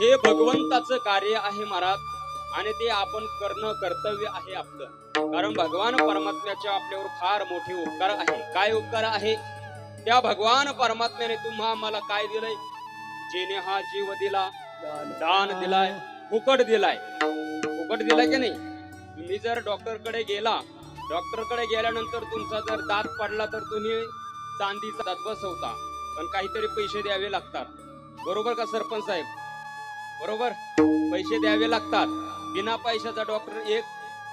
हे भगवंताचं कार्य आहे महाराज, आणि ते आपण करणं कर्तव्य आहे आपलं. कारण भगवान परमात्म्याचे आपल्यावर फार मोठे उपकार आहे. काय उपकार आहे? त्या भगवान परमात्म्याने तुम्हा मला काय दिलंय? जेने हा जीव दिला, दान दिलाय, फुकट दिलाय. फुकट दिलाय की नाही? तुम्ही जर डॉक्टर कडे गेला, डॉक्टर कडे गेल्यानंतर तुमचा जर दात पडला तर तुम्ही चांदीचा दात बसवता, पण काहीतरी पैसे द्यावे लागतात. बरोबर का सरपंच साहेब? बरोबर, पैसे द्यावे लागतात. बिना पैशाचा डॉक्टर एक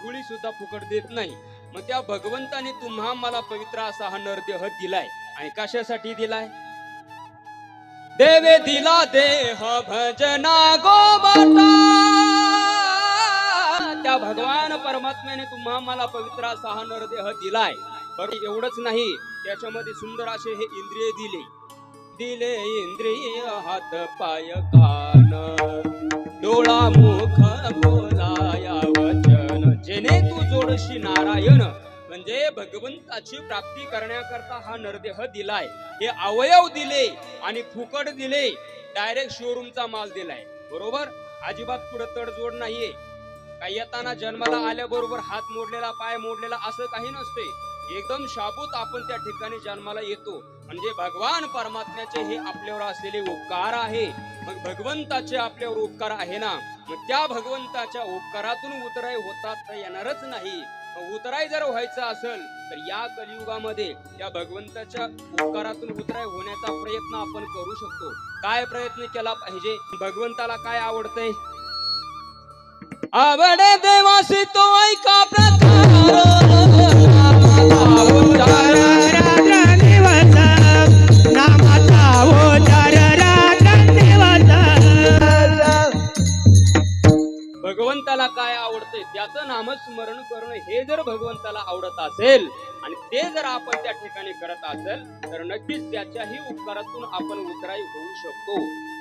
गोळी सुद्धा फुकट देत नाही. मग त्या भगवंताने तुम्हा मला पवित्र असा हा नरदेह दिलाय, आणि कशासाठी दिलाय? देवे दिला देह भजना गोमाता. त्या भगवान परमात्म्याने तुम्हा मला पवित्र असा हा नरदेह दिलाय. बरं, एवढंच नाही, त्याच्यामध्ये सुंदर असे हे इंद्रिय दिले. दिले इंद्रिय हात पाय कान, डोळा मुख बोलाया वचन, जेने तू जोडशी नारायण. म्हणजे भगवंताची प्राप्ती करण्याकरता हा नरदेह दिलाय. हे अवयव दिले आणि फुकट दिले. डायरेक्ट शोरूमचा माल दिलाय. बरोबर, अजिबात पुढे तडजोड नाहीये. काही येताना जन्माला आल्याबरोबर हात मोडलेला, पाय मोडलेला असं काही नसते. एकदम शाबूत आपण त्या ठिकाणी जन्माला येतो. म्हणजे भगवान परमात्म्याचे हे आपल्यावर असलेले उपकार आहे. मग भगवंताचे आपल्यावर उपकार आहे ना, मग त्या भगवंताच्या उपकारातून उतराई होतात येणारच नाही. उतराई जर व्हायचं असेल तर या कलियुगामध्ये त्या भगवंताच्या उपकारातून उतराई होण्याचा प्रयत्न आपण करू शकतो. काय प्रयत्न केला पाहिजे? भगवंताला काय आवडतंय? आवडे देवासी तो ऐका प्रकार, भगवंताला काय आवडतंय त्याचं नामस्मरण करणं. हे जर भगवंताला आवडत असेल आणि ते जर आपण त्या ठिकाणी करत असेल तर नक्कीच त्याच्याही उपकारातून आपण उतराई होऊ शकतो.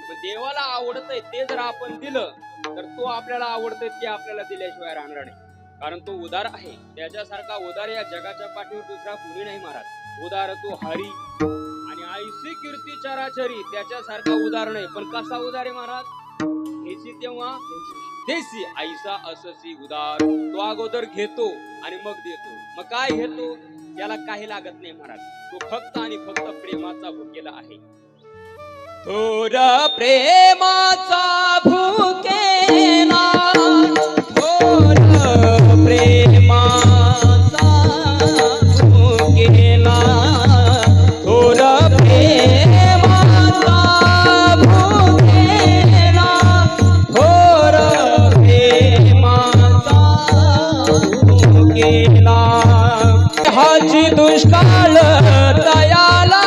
मग देवाला आवडतंय ते जर आपण दिलं तर तो आपल्याला आवडतंय ते आपल्याला दिल्याशिवाय राहणार नाही. कारण तो उदार आहे. त्याच्यासारखा उदार या जगाच्या पाठीवर दुसरा कुणी नाही महाराज. उदार तो हरी, आणि ऐसी कीर्ती चराचरी त्याच्यासारखा उदार नाही. पण कसा उदार आहे महाराज? हेची तेव्हा देसी, ऐसा अससी उदार. तो अगोदर घेतो आणि मग देतो. मग काय घेतो? त्याला काही लागत नाही महाराज. तो फक्त आणि फक्त प्रेमाचा भुकेला आहे. थोर प्रेमाचा भुकेला, थोर प्रेमाचा भुकेला, थोर प्रेमाचा भुकेला, थोर प्रेमाचा भुकेला. हाची दुष्काळ दयाला.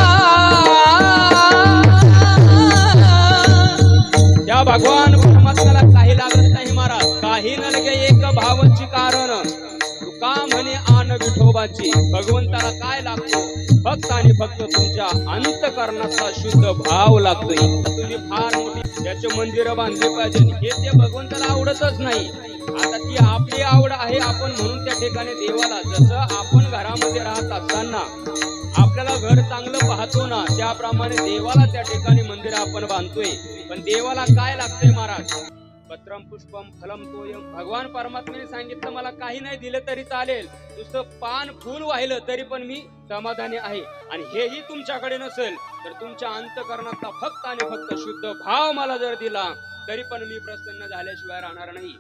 त्या भगवान परमात्म्याला काही लागत नाही महाराज. काही न लगे एक भावाची कारण. तुका म्हणे आन विठोबाची. भगवंताला काय लागतो? फक्त आणि फक्त तुमच्या अंतकरणाचा शुद्ध भाव लागतोय. तुम्ही फार मोठी त्याचे मंदिर बांधले पाहिजे, हे ते भगवंताला आवडतच नाही. आता ती आपली आवड आहे. आपण म्हणून त्या ठिकाणी देवाला, जसं आपण घरामध्ये राहत असताना आपल्याला घर चांगलं पाहतो ना, त्याप्रमाणे देवाला त्या ठिकाणी मंदिर आपण बांधतोय. पण देवाला काय लागतंय महाराज? पत्रम पुष्पम फलम तोयम. भगवान परमात्म्याने सांगितलं मला काही नाही दिलं तरी चालेल, नुसतं पान फुल वाहिलं तरी पण मी समाधानी आहे. आणि हेही तुमच्याकडे नसेल तर तुमच्या अंतकरणातला फक्त आणि फक्त शुद्ध भाव मला जर दिला तरी पण मी प्रसन्न झाल्याशिवाय राहणार नाही.